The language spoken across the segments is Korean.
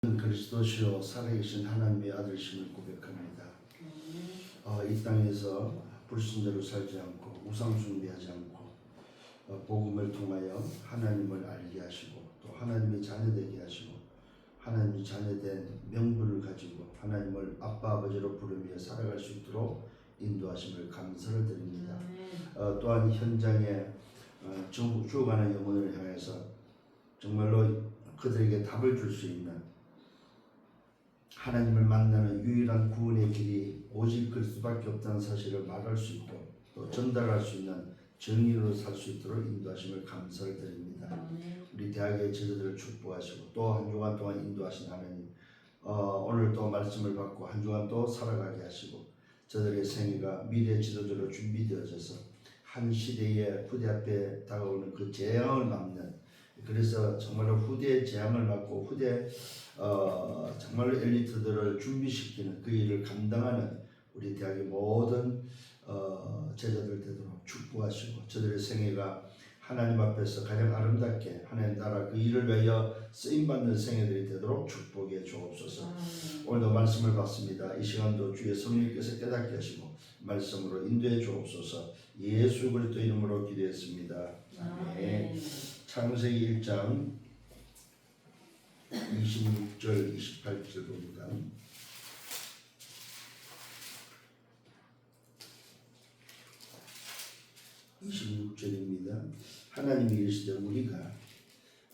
그리스도시요 살아계신 하나님의 아들심을 고백합니다. 이 땅에서 불신자로 살지 않고 우상 숭배하지 않고 복음을 통하여 하나님을 알게 하시고 또 하나님의 자녀되게 하시고 하나님의 자녀된 명분을 가지고 하나님을 아빠 아버지로 부르며 살아갈 수 있도록 인도하심을 감사를 드립니다. 또한 현장에 죽어가는 영혼을 향해서 정말로 그들에게 답을 줄 수 있는 하나님을 만나는 유일한 구원의 길이 오직 그리스도밖에 없다는 사실을 말할 수 있고 또 전달할 수 있는 정의로 살 수 있도록 인도하심을 감사를 드립니다. 우리 대학의 제자들을 축복하시고 또 한 주간 동안 인도하신 하나님, 오늘 또 말씀을 받고 한 주간 또 살아가게 하시고 저들의 생애가 미래 지도자로 준비되어져서 한 시대의 후대 앞에 다가오는 그 재앙을 막는, 그래서 정말로 후대의 재앙을 막고 후대 정말로 엘리트들을 준비시키는 그 일을 감당하는 우리 대학의 모든 제자들 되도록 축복하시고 저들의 생애가 하나님 앞에서 가장 아름답게 하나님 나라 그 일을 위하여 쓰임받는 생애들이 되도록 축복해 주옵소서. 오늘도 말씀을 받습니다. 이 시간도 주의 성령께서 깨닫게 하시고 말씀으로 인도해 주옵소서. 예수 그리스도 이름으로 기도했습니다. 아멘. 창세기 1장 26절 28절 봅니다. 하나님이 이르시되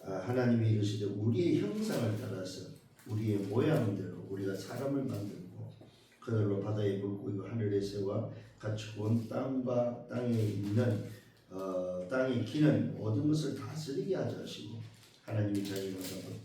하나님이 이르시되 우리의 형상을 따라서 우리의 모양대로 우리가 사람을 만들고 그들로 바다의 물고기와 하늘의 새와 같이 구운 땅과 땅에 있는 땅에 기는 모든 것을 다스리게 하자 하시고 하나님이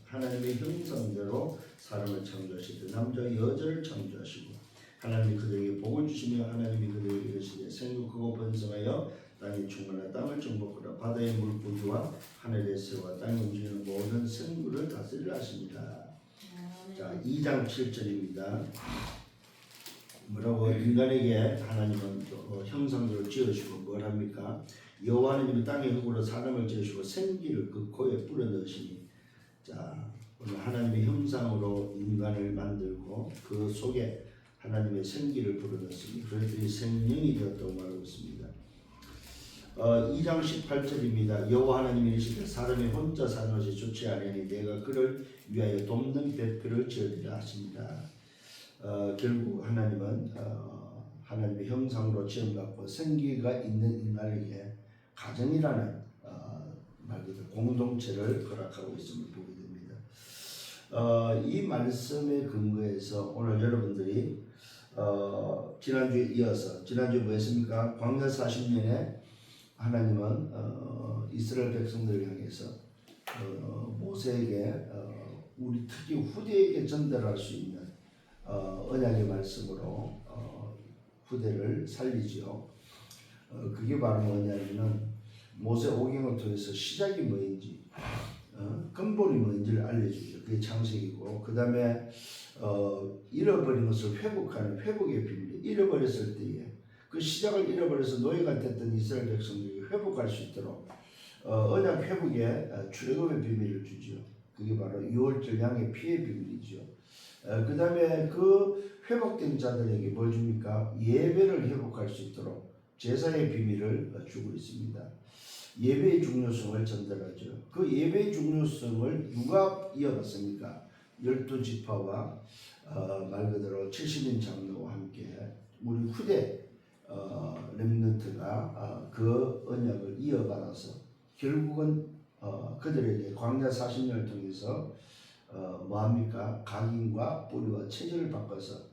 하나님의 형상대로 사람을 창조하시되 남자 여자를 창조하시고 하나님이 그들에게 복을 주시며 하나님이 그들에게 이르시되 생육하고 번성하여 땅이 충만한 땅을 정복하라. 바다의 물고기와 하늘의 새와 땅에 움직이는 모든 생물을 다스리라 하십니다. 자, 2장 7절입니다. 뭐라고? 인간에게 하나님은 형상대로 지으시고 뭘 합니까? 여호와 하나님이 땅의 흙으로 사람을 지으시고 생기를 그 코에 뿌려 넣으시니, 자, 오늘 하나님의 형상으로 인간을 만들고 그 속에 하나님의 생기를 불어 넣었으니 그들이 생명이 되었다고 말하고 있습니다. 2장 18절입니다. 여호와 하나님이 이르시되 사람이 혼자 사는 것이 좋지 아니하니 내가 그를 위하여 돕는 배필을 지으리라 하십니다. 결국 하나님은 하나님의 형상으로 지음받고 생기가 있는 인간에게 가정이라는 말 그대로 공동체를 허락하고 있음을 보게 됩니다. 이 말씀에 근거해서 오늘 여러분들이 지난주에 이어서 지난주에 뭐 했습니까? 광야 40년에 하나님은 이스라엘 백성들을 향해서 모세에게 우리 특히 후대에게 전달할 수 있는 언약의 말씀으로 후대를 살리지요. 그게 바로 뭐냐면은 모세 오경을 통해서 시작이 뭐인지 근본이 뭔지를 알려주죠. 그게 창세기고, 그 다음에 잃어버린 것을 회복하는 회복의 비밀, 잃어버렸을 때에 그 시작을 잃어버려서 노예가 됐던 이스라엘 백성들이 회복할 수 있도록 언약 회복의 출애굽의 비밀을 주죠. 그게 바로 유월절 양의 피의 비밀이죠. 그 다음에 그 회복된 자들에게 뭘 줍니까? 예배를 회복할 수 있도록 제사의 비밀을 주고 있습니다. 예배의 중요성을 전달하죠. 그 예배의 중요성을 누가 이어갔습니까? 12지파와 말 그대로 70인 장로와 함께 우리 후대 렘넌트가 그 언약을 이어받아서 결국은 그들에게 광야 40년을 통해서 뭐합니까? 각인과 뿌리와 체질을 바꿔서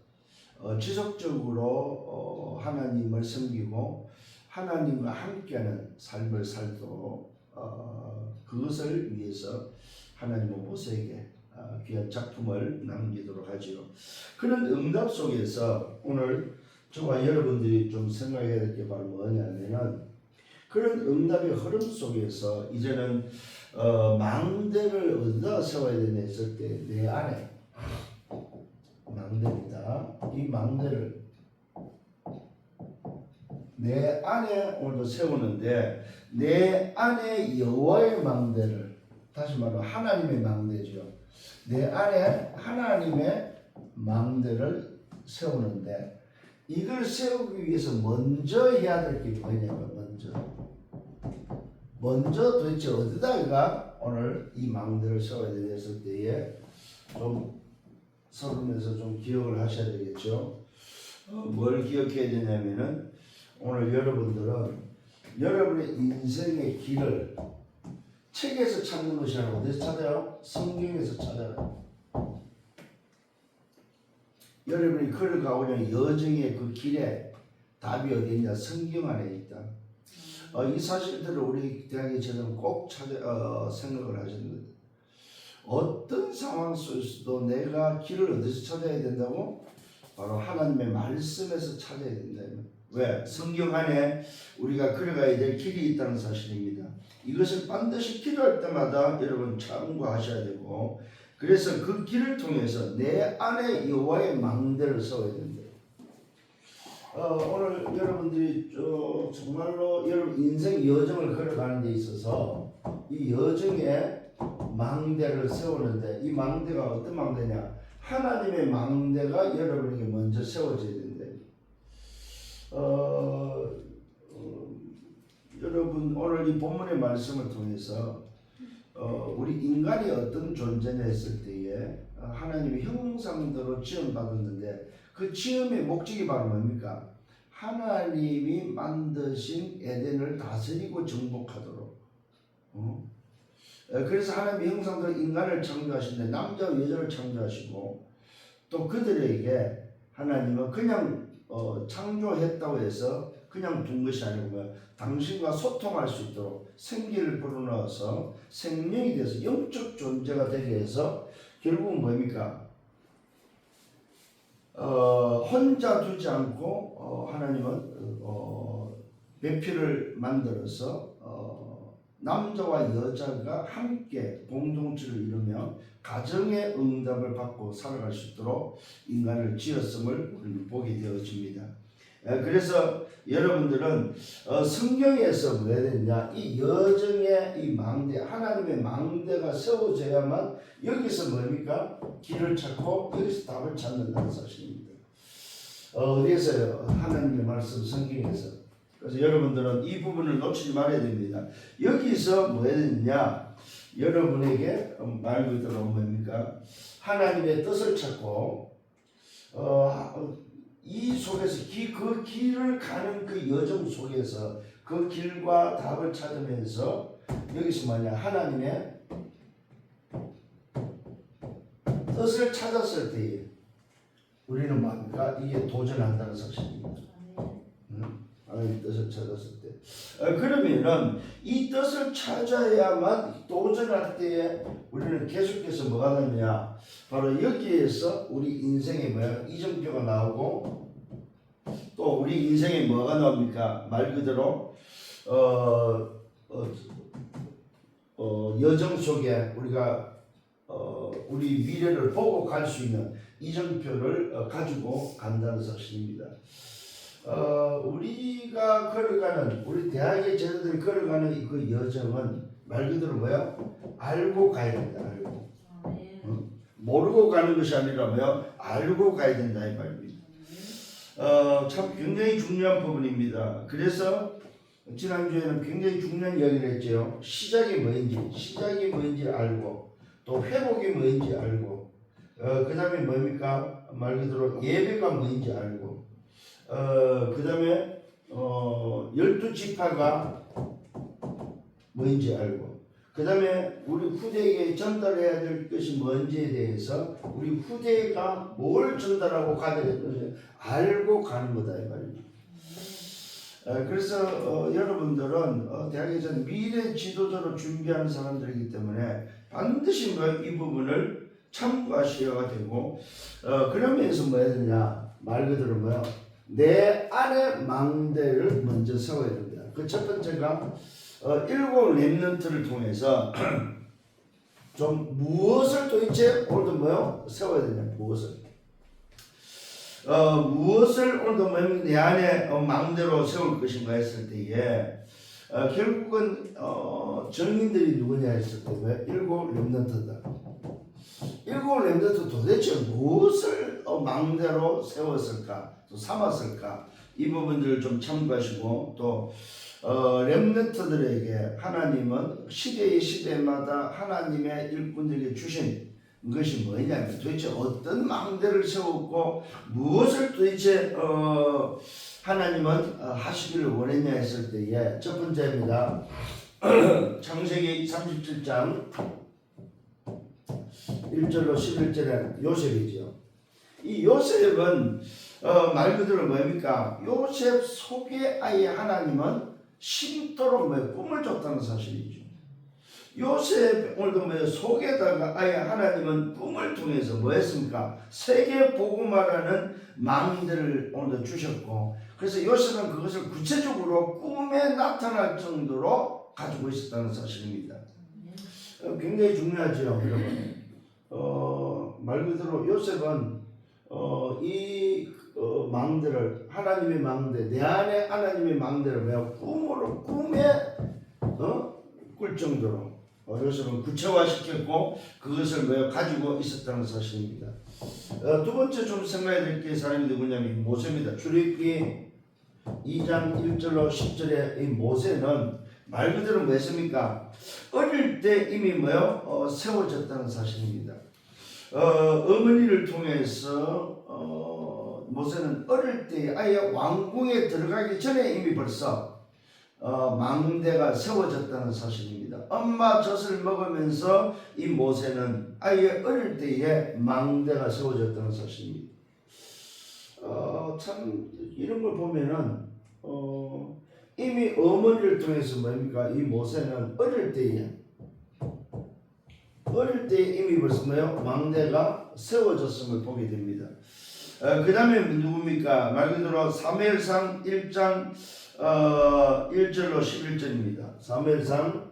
지속적으로 하나님을 섬기고 하나님과 함께하는 삶을 살도록 그것을 위해서 하나님은 모세에게 귀한 작품을 남기도록 하지요. 그런 응답 속에서 오늘 저와 여러분들이 좀 생각해야 될 게 바로 뭐냐면 그런 응답의 흐름 속에서 이제는 망대를 어디다 세워야 되냐 했을 때 내 안에 망대입니다. 이 망대를 내 안에 오늘도 세우는데 내 안에 여호와의 망대를, 다시 말하면 하나님의 망대죠. 내 안에 하나님의 망대를 세우는데 이걸 세우기 위해서 먼저 해야 될 게 뭐냐면 먼저 도대체 어디다가 오늘 이 망대를 세워야 되겠을 때에 좀 서론에서 좀 기억을 하셔야 되겠죠. 뭘 기억해야 되냐면은 오늘 여러분들은 여러분의 인생의 길을 책에서 찾는 것이 아니라 어디서 찾아요? 성경에서 찾아요. 여러분이 걸어가고 있는 여정의 그 길에 답이 어디 있냐? 성경 안에 있다. 이 사실들을 우리 대학의 저는 꼭 생각을 하셔야 됩니다. 어떤 상황 속에서도 내가 길을 어디서 찾아야 된다고? 바로 하나님의 말씀에서 찾아야 된다. 왜? 성경 안에 우리가 걸어가야 될 길이 있다는 사실입니다. 이것을 반드시 필요할 때마다 여러분 참고하셔야 되고, 그래서 그 길을 통해서 내 안에 여호와의 망대를 세워야 된다. 오늘 여러분들이 정말로 여러분 인생 여정을 걸어가는 데 있어서 이 여정에 망대를 세우는데, 이 망대가 어떤 망대냐? 하나님의 망대가 여러분에게 먼저 세워져야 된다. 여러분 오늘 이 본문의 말씀을 통해서 우리 인간이 어떤 존재냐 했을 때에 하나님의 형상대로 지음받았는데 그 지음의 목적이 바로 뭡니까? 하나님이 만드신 에덴을 다스리고 정복하도록. 그래서 하나님의 형상대로 인간을 창조하시는데 남자와 여자를 창조하시고, 또 그들에게 하나님은 그냥 창조했다고 해서 그냥 둔 것이 아니고 당신과 소통할 수 있도록 생기를 불어넣어서 생명이 돼서 영적 존재가 되게 해서 결국은 뭡니까? 혼자 두지 않고 하나님은 배필을 만들어서 남자와 여자가 함께 공동체를 이루며 가정의 응답을 받고 살아갈 수 있도록 인간을 지었음을 우리는 보게 되어집니다. 그래서 여러분들은 성경에서 왜 됐냐? 이 여정의 이 망대, 하나님의 망대가 세워져야만 여기서 뭡니까? 길을 찾고 여기서 답을 찾는다는 사실입니다. 어디에서요? 하나님의 말씀 성경에서. 그래서 여러분들은 이 부분을 놓치지 말아야 됩니다. 여기서 뭐 해야 되느냐? 여러분에게 말 그대로 뭡니까? 하나님의 뜻을 찾고 이 속에서 그 길을 가는 그 여정 속에서 그 길과 답을 찾으면서 여기서 뭐냐? 하나님의 뜻을 찾았을 때 우리는 뭡니까? 이게 도전한다는 사실입니다. 하나님의 뜻을 찾았을 때. 그러면은 이 뜻을 찾아야만 도전할 때에 우리는 계속해서 뭐가 되느냐? 바로 여기에서 우리 인생에 뭐야? 이정표가 나오고, 또 우리 인생에 뭐가 나옵니까? 말 그대로 여정 속에 우리가 우리 미래를 보고 갈 수 있는 이정표를 가지고 간다는 사실입니다. 우리가 걸어가는, 우리 대학의 제자들이 걸어가는 그 여정은 말 그대로 뭐야? 알고 가야 된다. 알고. 모르고 가는 것이 아니라 뭐야? 알고 가야 된다 이 말입니다. 참 굉장히 중요한 부분입니다. 그래서 지난주에는 굉장히 중요한 이야기를 했죠. 시작이 뭔지 알고, 또 회복이 뭔지 알고, 그 다음에 뭡니까? 말 그대로 예배가 뭔지 알고, 그 다음에 12지파가 뭔지 알고, 그 다음에 우리 후대에게 전달해야 될 것이 뭔지에 대해서 우리 후대가 뭘 전달하고 가야 될 것을 알고 가는 거다 이 말입니다. 그래서 여러분들은 대학에서 미래 지도자로 준비하는 사람들이기 때문에 반드시 이 부분을 참고하셔야 되고, 그러면서 뭐 해야 되냐? 말 그대로 뭐야? 내 안에 망대를 먼저 세워야 됩니다. 그 첫 번째가 7 렘넌트를 통해서 좀 무엇을 도대체 오늘도 뭐요? 세워야 되냐? 무엇을 오늘도 내 안에 망대로 세울 것인가 했을 때에 결국은 정인들이 누구냐 했을 때 왜? 7 렘넌트다. 일곱 렘넌트 도대체 무엇을 망대로 세웠을까, 또 삼았을까, 이 부분들을 좀 참고하시고, 또 렘넌트들에게 하나님은 시대마다 하나님의 일꾼들에게 주신 것이 뭐냐면 도대체 어떤 망대를 세웠고 무엇을 도대체 하나님은 하시기를 원했냐 했을 때에 첫 번째입니다. 창세기 37장 1절로 11절에 요셉이죠. 이 요셉은 말 그대로 뭡니까? 요셉 속에 아예 하나님은 심도록 꿈을 줬다는 사실이죠. 요셉 오늘도 속에다가 아예 하나님은 꿈을 통해서 뭐 했습니까? 세계 복음화라는 망대를 오늘도 주셨고, 그래서 요셉은 그것을 구체적으로 꿈에 나타날 정도로 가지고 있었다는 사실입니다. 굉장히 중요하죠, 여러분. 말 그대로 요셉은 이 망대를, 하나님의 망대, 내 안에 하나님의 망대를 왜 꿈에 꿀 정도로 요셉은 구체화시켰고 그것을 왜 가지고 있었다는 사실입니다. 두 번째 좀 생각해야 될 게 사람이 누구냐면 모세입니다. 출애굽기 2장 1절로 10절에 이 모세는 말 그대로 뭐였습니까? 어릴 때 이미 세워졌다는 사실입니다. 어머니를 통해서 모세는 어릴 때 아예 왕궁에 들어가기 전에 이미 벌써 망대가 세워졌다는 사실입니다. 엄마 젖을 먹으면서 이 모세는 아예 어릴 때에 망대가 세워졌다는 사실입니다. 참 이런 걸 보면은 이미 어머니를 통해서 뭡니까? 이 모세는 어릴 때에 이미 벌써 망대가 세워졌음을 보게 됩니다. 그 다음에 누굽니까? 말 그대로 사무엘상 1장 1절로 11절입니다. 사무엘상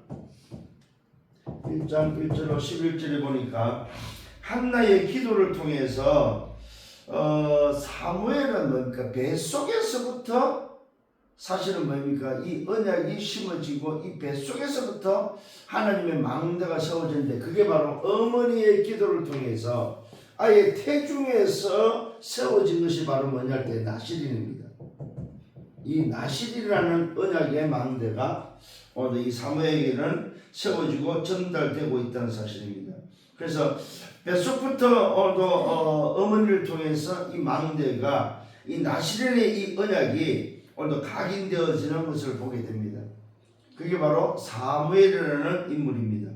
1장 1절로 11절에 보니까 한나의 기도를 통해서 사무엘은 뭡니까? 뱃속에서부터 사실은 뭡니까? 이 언약이 심어지고 이 뱃속에서부터 하나님의 망대가 세워졌는데 그게 바로 어머니의 기도를 통해서 아예 태중에서 세워진 것이 바로 뭐냐 할 때 나실인입니다. 이 나실이라는 언약의 망대가 오늘 이 사무엘에게는 세워지고 전달되고 있다는 사실입니다. 그래서 뱃속부터 어머니를 통해서 이 망대가 이 나실의 이 언약이 오늘도 각인되어지는 것을 보게 됩니다. 그게 바로 사무엘이라는 인물입니다.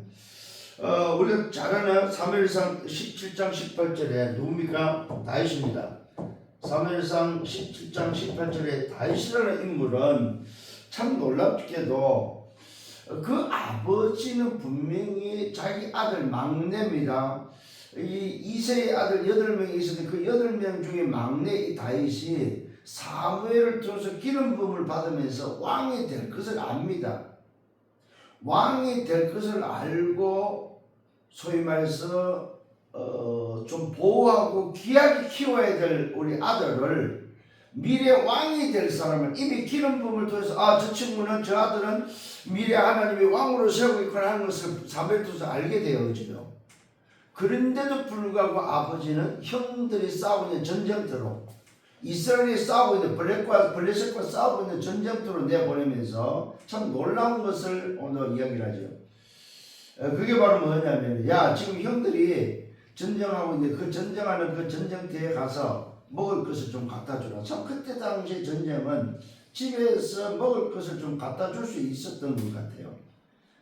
우리가 잘 아는 사무엘상 17장 18절에 누굽니까? 다윗입니다. 사무엘상 17장 18절에 다윗이라는 인물은 참 놀랍게도 그 아버지는 분명히 자기 아들 막내입니다. 이 이세의 아들 8명이 있었는데 그 8명 중에 막내 이 다윗이 사무엘을 통해서 기름 부음을 받으면서 왕이 될 것을 압니다. 왕이 될 것을 알고 소위 말해서 좀 보호하고 귀하게 키워야 될 우리 아들을 미래 왕이 될 사람을 이미 기름 부음을 통해서 저 친구는 저 아들은 미래 하나님의 왕으로 세우고 있구나 하는 것을 사무엘 통해서 알게 되어지죠. 그런데도 불구하고 아버지는 형들이 싸우고 있는 전쟁터로 이스라엘이 싸우고 있는 블레셋과 싸우고 있는 전쟁터로 내보내면서 참 놀라운 것을 오늘 이야기를 하죠. 그게 바로 뭐냐면 지금 형들이 전쟁하고 있는데 그 전쟁하는 그 전쟁터에 가서 먹을 것을 좀 갖다 주라. 참 그때 당시 전쟁은 집에서 먹을 것을 좀 갖다 줄 수 있었던 것 같아요.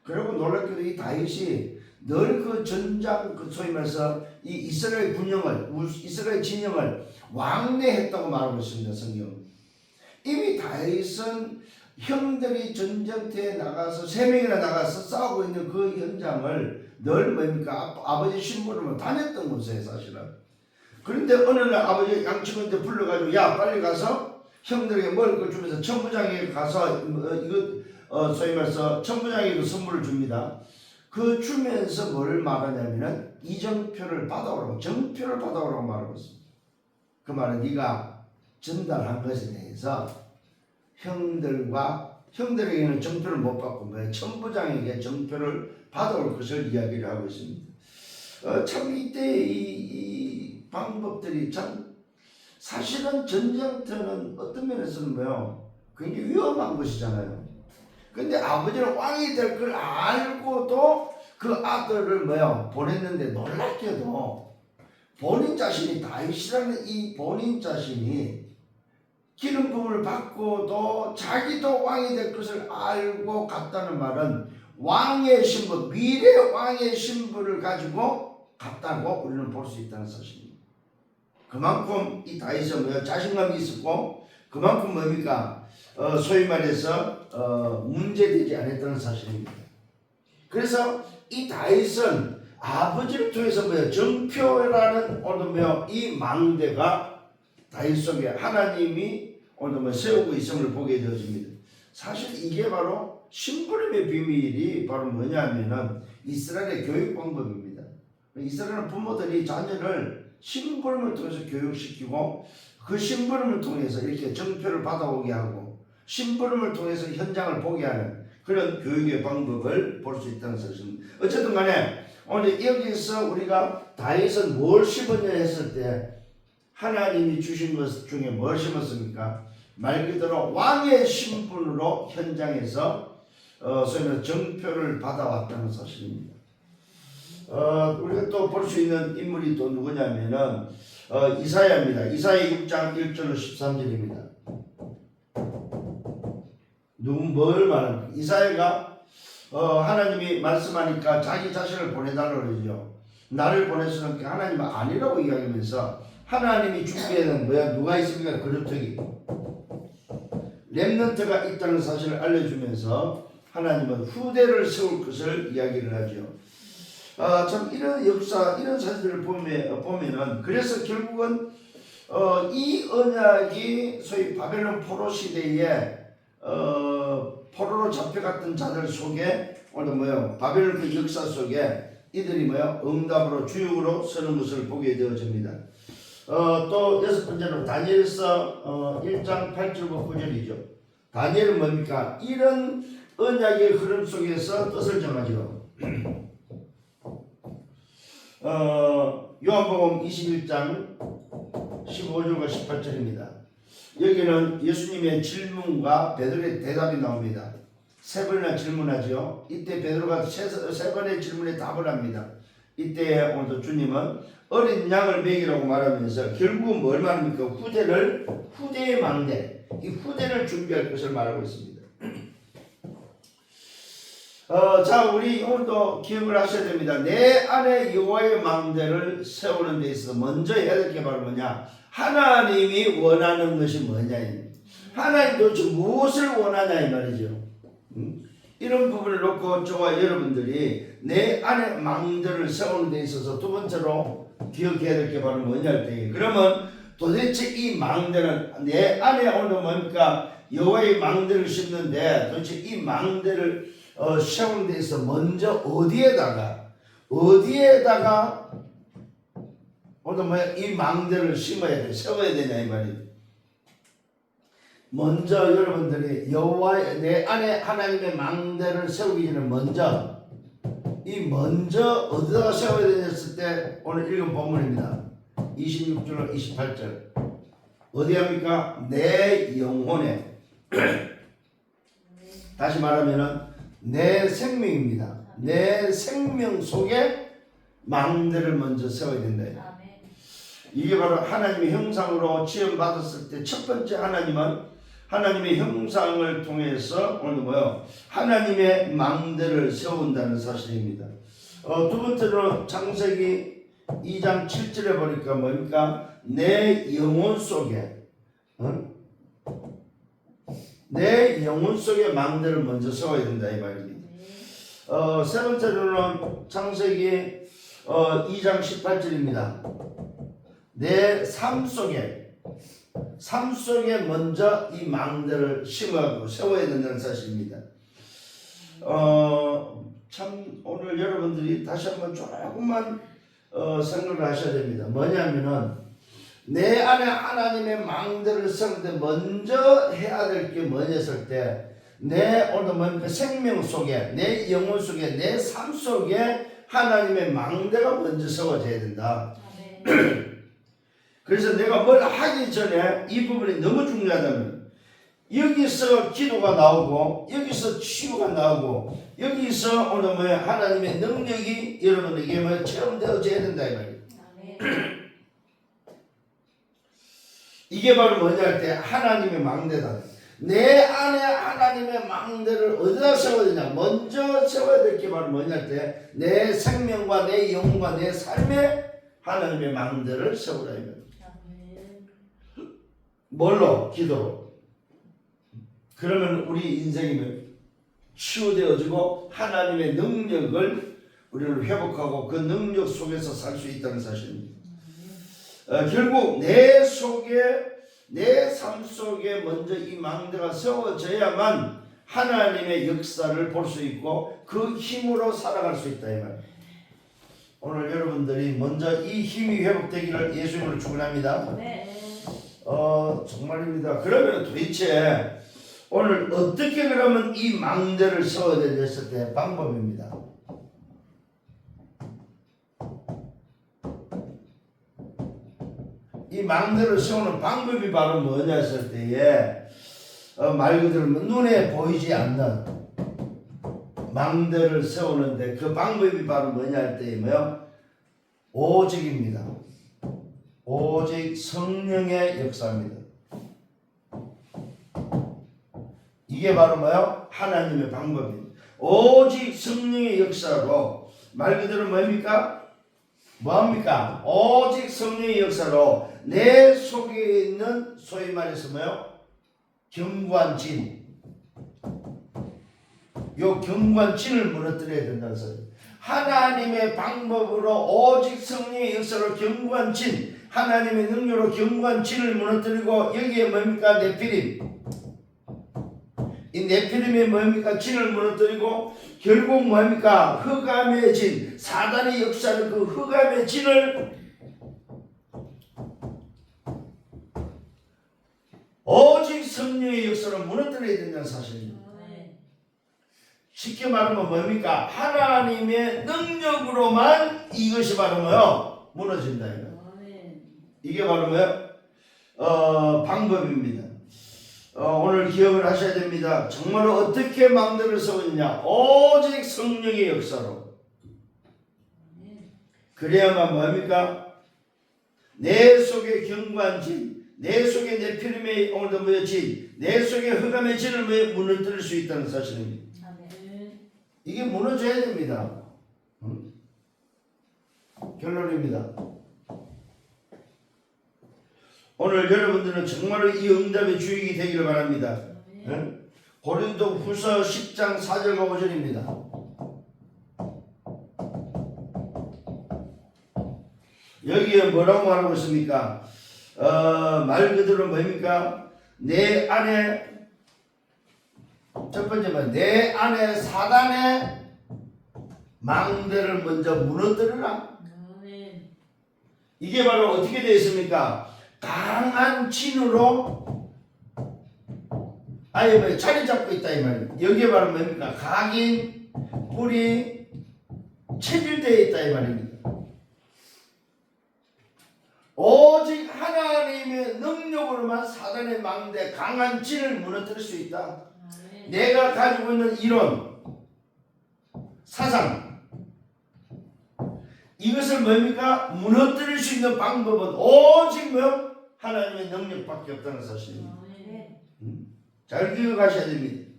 그리고 놀랍게도 이 다윗이 늘 그 전장 소위 말해서 이 이스라엘 군영을 이스라엘 진영을 왕래했다고 말하고 있습니다. 성경. 이미 다윗은 형들이 전쟁터에 나가서 3명이나 나가서 싸우고 있는 그 현장을 늘 뭡니까? 아버지 신부로 다녔던 곳이에요, 사실은. 그런데 어느 날 아버지 양치구한테 불러가지고 빨리 가서 형들에게 먹을 걸 주면서 천부장에게 가서 소위 말해서 천부장에게 선물을 줍니다. 그 주면서 뭘 말하냐면은 이정표를 받아오라고, 정표를 받아오라고 말하고 있습니다. 그 말은 네가 전달한 것에 대해서 형들에게는 정표를 못 받고 천부장에게 정표를 받아올 것을 이야기를 하고 있습니다. 참 이때 이 방법들이 참 사실은 전쟁터는 어떤 면에서는 뭐요? 굉장히 위험한 것이잖아요. 근데 아버지는 왕이 될 걸 알고도 그 아들을 뭐요? 보냈는데 놀랍게도 본인 자신이 다윗이라는 이 본인 자신이 기름 부음을 받고도 자기도 왕이 될 것을 알고 갔다는 말은 왕의 신분, 미래 왕의 신분을 가지고 갔다고 우리는 볼 수 있다는 사실입니다. 그만큼 이 다윗은 뭐야? 자신감이 있었고 그만큼 뭡니까? 소위 말해서 문제되지 않았다는 사실입니다. 그래서 이 다윗은 아버지를 통해서 뭐야? 정표라는 오늘 뭐야? 이 망대가 다윗 속에 하나님이 오늘 뭐 세우고 있음을 보게 되어집니다. 사실 이게 바로 심부름의 비밀이 바로 뭐냐면은 이스라엘의 교육 방법입니다. 이스라엘 부모들이 자녀를 심부름을 통해서 교육시키고 그 심부름을 통해서 이렇게 정표를 받아오게 하고 심부름을 통해서 현장을 보게 하는 그런 교육의 방법을 볼 수 있다는 사실입니다. 어쨌든 간에 오늘 여기서 우리가 다윗은 뭘 심었냐 했을 때 하나님이 주신 것 중에 뭘 심었습니까? 말 그대로 왕의 신분으로 현장에서 소위 말해서 정표를 받아왔다는 사실입니다. 우리가 또 볼 수 있는 인물이 또 누구냐면은 이사야입니다. 이사야 6장 1절로 13절입니다. 뭘 말합니까? 이사야가 하나님이 말씀하니까 자기 자신을 보내달라고 그러죠. 나를 보내서는 하나님은 아니라고 이야기하면서 하나님이 주기에는 뭐야? 누가 있습니까? 그루터기 렘넌트가 있다는 사실을 알려주면서 하나님은 후대를 세울 것을 이야기를 하죠. 참 이런 역사, 이런 사실을 보면은 그래서 결국은 이 언약이 소위 바벨론 포로 시대에 포로로 잡혀갔던 자들 속에 오늘 뭐요? 바벨론 그 역사 속에 이들이 뭐요? 응답으로 주역으로 서는 것을 보게 되어집니다. 또 여섯 번째로 다니엘서 1장 8절부터 9절이죠. 다니엘은 뭡니까? 이런 언약의 흐름 속에서 뜻을 정하죠. 요한복음 21장 15절과 18절입니다. 여기는 예수님의 질문과 베드로의 대답이 나옵니다. 세 번이나 질문하죠. 이때 베드로가 세 번의 질문에 답을 합니다. 이때 오늘도 주님은 어린 양을 먹이라고 말하면서 결국 뭘 말합니까? 후대의 망대, 이 후대를 준비할 것을 말하고 있습니다. 자, 우리 오늘도 기억을 하셔야 됩니다. 내 안에 여호와의 망대를 세우는 데 있어서 먼저 해야 될 게 바로 뭐냐? 하나님이 원하는 것이 뭐냐? 하나님 도대체 무엇을 원하냐 이 말이죠. 이런 부분을 놓고 저와 여러분들이 내 안에 망대를 세우는 데 있어서 두 번째로 기억해야 될 게 바로 뭐냐 할 때, 그러면 도대체 이 망대는 내 안에 오늘 뭡니까? 여호와의 망대를 심는데 도대체 이 망대를 세우는 데 있어서 먼저 어디에다가 오늘 뭐야? 이 망대를 심어야 돼, 세워야 되냐 이 말이에요. 먼저 여러분들이 여호와의 내 안에 하나님의 망대를 세우기 전에 먼저 어디다가 세워야 되냐 했을 때 오늘 읽은 본문입니다. 26절로 28절 어디 합니까? 내 영혼에 다시 말하면은 내 생명입니다. 내 생명 속에 망대를 먼저 세워야 된다. 이게 바로 하나님의 형상으로 지음받았을 때 첫 번째 하나님의 형상을 통해서 오늘 뭐요? 하나님의 망대를 세운다는 사실입니다. 두 번째로 창세기 2장 7절에 보니까 뭡니까? 내 영혼 속에 망대를 먼저 세워야 된다 이 말입니다. 세 번째로는 창세기 2장 18절입니다. 내 삶 속에 먼저 이 망대를 심어가고 세워야 된다는 사실입니다. 참 오늘 여러분들이 다시 한번 조금만 생각을 하셔야 됩니다. 뭐냐면은 내 안에 하나님의 망대를 세울 때 먼저 해야 될 게 뭐냐 했을 때 내 오늘 뭡니까? 생명 속에 내 영혼 속에 내 삶 속에 하나님의 망대가 먼저 세워져야 된다. 아멘. 그래서 내가 뭘 하기 전에 이 부분이 너무 중요하다면 여기서 기도가 나오고 여기서 치유가 나오고 여기서 오늘 뭐야 하나님의 능력이 여러분에게 뭐 체험되어져야 된다 이 말이에요. 아멘. 이게 바로 뭐냐 할 때 하나님의 망대다. 내 안에 하나님의 망대를 어디다 세워야 되냐? 먼저 세워야 될 게 바로 뭐냐 할 때 내 생명과 내 영혼과 내 삶에 하나님의 망대를 세우라 이거예요. 아멘. 뭘로? 기도로. 그러면 우리 인생이 치유되어지고 하나님의 능력을 우리를 회복하고 그 능력 속에서 살 수 있다는 사실입니다. 결국 내 속에 내 삶 속에 먼저 이 망대가 세워져야만 하나님의 역사를 볼 수 있고 그 힘으로 살아갈 수 있다 이 말이에요. 오늘 여러분들이 먼저 이 힘이 회복되기를 예수님으로 축원합니다. 네. 정말입니다. 그러면 도대체 오늘 어떻게 그러면 이 망대를 세워야 됐을 때 방법입니다. 이 망대를 세우는 방법이 바로 뭐냐 했을 때에 말 그대로 눈에 보이지 않는 망대를 세우는데 그 방법이 바로 뭐냐 할 때에 뭐요? 오직입니다. 오직 성령의 역사입니다. 이게 바로 뭐요? 하나님의 방법입니다. 오직 성령의 역사로 말 그대로 뭡니까? 뭐합니까? 오직 성령의 역사로 내 속에 있는 소위 말해서 뭐요? 견고한 진. 요 견고한 진을 무너뜨려야 된다는 소리. 하나님의 방법으로 오직 성령의 역사로 견고한 진, 하나님의 능력으로 견고한 진을 무너뜨리고 여기에 뭡니까? 네피림. 이 네피림이 뭡니까? 진을 무너뜨리고 결국 뭡니까? 흑암의 진, 사단의 역사는 그 흑암의 진을 오직 성령의 역사로 무너뜨려야 된다는 사실입니다. 쉽게 말하면 뭡니까? 하나님의 능력으로만 이것이 바로 뭐요? 무너진다. 이게 바로 뭐요? 방법입니다. 오늘 기억을 하셔야 됩니다. 정말로 어떻게 망대를 세우느냐? 오직 성령의 역사로. 그래야만 뭡니까? 내 속에 견고한 진, 내 속에 네피림의 오늘도 뭐야 진, 내 속에 흑암의 진을 무너뜨릴 수 있다는 사실입니다. 이게 무너져야 됩니다. 결론입니다. 오늘 여러분들은 정말로 이 응답의 주역이 되기를 바랍니다. 고린도 후서 10장 4절과 5절입니다. 여기에 뭐라고 말하고 있습니까? 말 그대로 뭡니까? 내 안에 첫 번째는 내 안에 사단의 망대를 먼저 무너뜨려라. 이게 바로 어떻게 되어 있습니까? 강한 진으로 아예 자리 잡고 있다 이 말이에요. 여기에 바로 뭡니까? 각인, 뿔이 체질되어 있다 이 말입니다. 오직 하나님의 능력으로만 사단의 망대 강한 진을 무너뜨릴 수 있다. 내가 가지고 있는 이론, 사상 이것을 뭡니까? 무너뜨릴 수 있는 방법은 오직 뭐? 하나님의 능력밖에 없다는 사실입니다. 잘 기억하셔야 됩니다.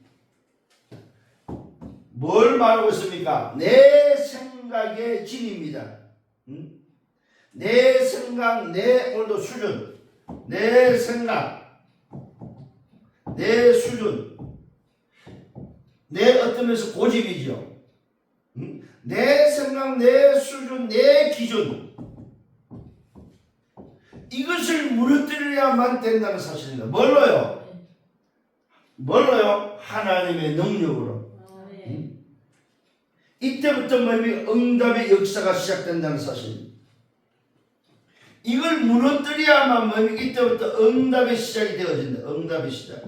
뭘 말하고 있습니까? 내 생각의 진입니다. 내 생각, 내 오늘도 수준, 내 생각, 내 수준, 내 어떤 면에서 고집이죠. 내 생각, 내 수준, 내 기준 이것을 무너뜨려야만 된다는 사실입니다. 뭘로요? 뭘로요? 하나님의 능력으로. 이때부터 응답의 역사가 시작된다는 사실입니다. 이걸 무너뜨려야만 이때부터 응답의 시작이 되어진다. 응답의 시작.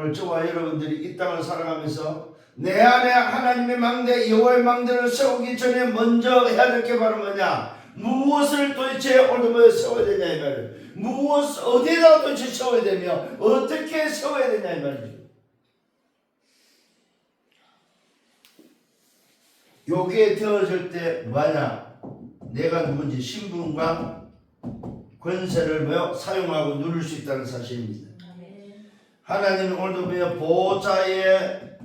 오늘 저와 여러분들이 이 땅을 살아가면서 내 안에 하나님의 망대 여호와의 망대를 세우기 전에 먼저 해야 될 게 바로 뭐냐? 무엇을 도대체 오늘 세워야 되냐 이 말이에요. 무엇 어디에다 도대체 세워야 되며 어떻게 세워야 되냐 이 말이죠. 요게 되어질 때 뭐냐? 내가 누군지 신분과 권세를 사용하고 누릴 수 있다는 사실입니다. 하나님은 오늘도 보호자의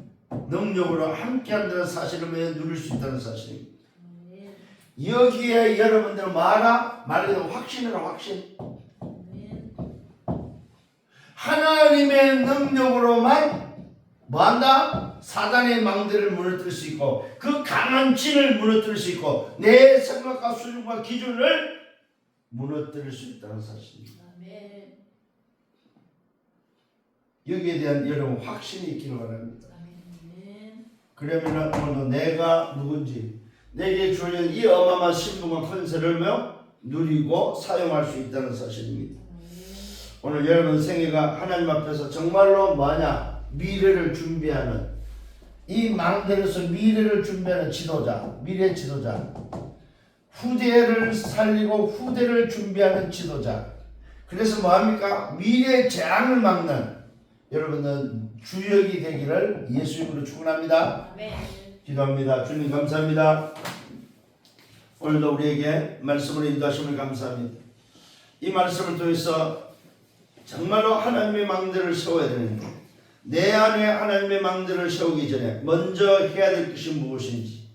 능력으로 함께한다는 사실을 누릴 수 있다는 사실입니다. 여기에 여러분들 말해도 확신이라 확신. 하나님의 능력으로만 뭐한다? 사단의 망대를 무너뜨릴 수 있고 그 강한 진을 무너뜨릴 수 있고 내 생각과 수준과 기준을 무너뜨릴 수 있다는 사실입니다. 여기에 대한 여러분 확신이 있기를 바랍니다. 그러면 오늘도 내가 누군지 내게 주어진 이 어마어마한 신분과 권세를 누리고 사용할 수 있다는 사실입니다. 오늘 여러분 생애가 하나님 앞에서 정말로 미래를 준비하는 이 망대로서 미래를 준비하는 지도자, 미래 지도자, 후대를 살리고 후대를 준비하는 지도자. 그래서 뭐합니까? 미래의 재앙을 막는 여러분은 주역이 되기를 예수 이름으로 축원합니다. 기도합니다. 주님 감사합니다. 오늘도 우리에게 말씀을 인도하심을 감사합니다. 이 말씀을 통해서 정말로 하나님의 망대를 세워야 되는데 내 안에 하나님의 망대를 세우기 전에 먼저 해야 될 것이 무엇인지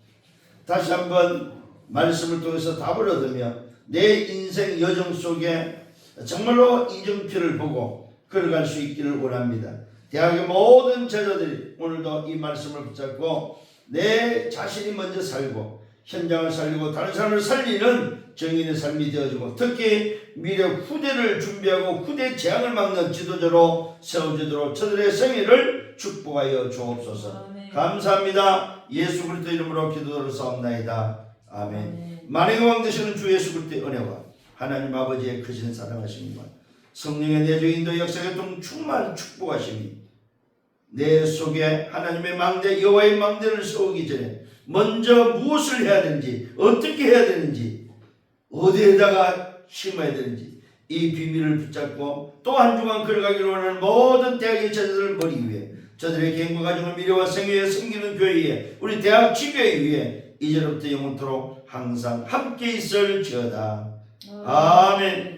다시 한번 말씀을 통해서 답을 얻으며 내 인생 여정 속에 정말로 이정표를 보고 걸어갈 수 있기를 원합니다. 대학의 모든 제자들이 오늘도 이 말씀을 붙잡고 내 자신이 먼저 살고 현장을 살리고 다른 사람을 살리는 정인의 삶이 되어지고 특히 미래 후대를 준비하고 후대 재앙을 막는 지도자로 세워지도록 저들의 생애를 축복하여 주옵소서. 감사합니다. 예수 그리스도 이름으로 기도드렸사옵나이다. 아멘. 만행의 왕 되시는 주 예수 그리스도의 은혜와 하나님 아버지의 크신 사랑하심과 성령의 내주 인도 역사에 동 충만한 축복하심이 내 속에 하나님의 망대 여호와의 망대를 세우기 전에 먼저 무엇을 해야 되는지 어떻게 해야 되는지 어디에다가 심어야 되는지 이 비밀을 붙잡고 또 한 주간 걸어가기를 원하는 모든 대학의 제자들을 머리 위에 저들의 개인과 가정을 미래와 생애에 섬기는 교회에 우리 대학 지교회 위에 이제로부터 영원토록 항상 함께 있을지어다. 아멘.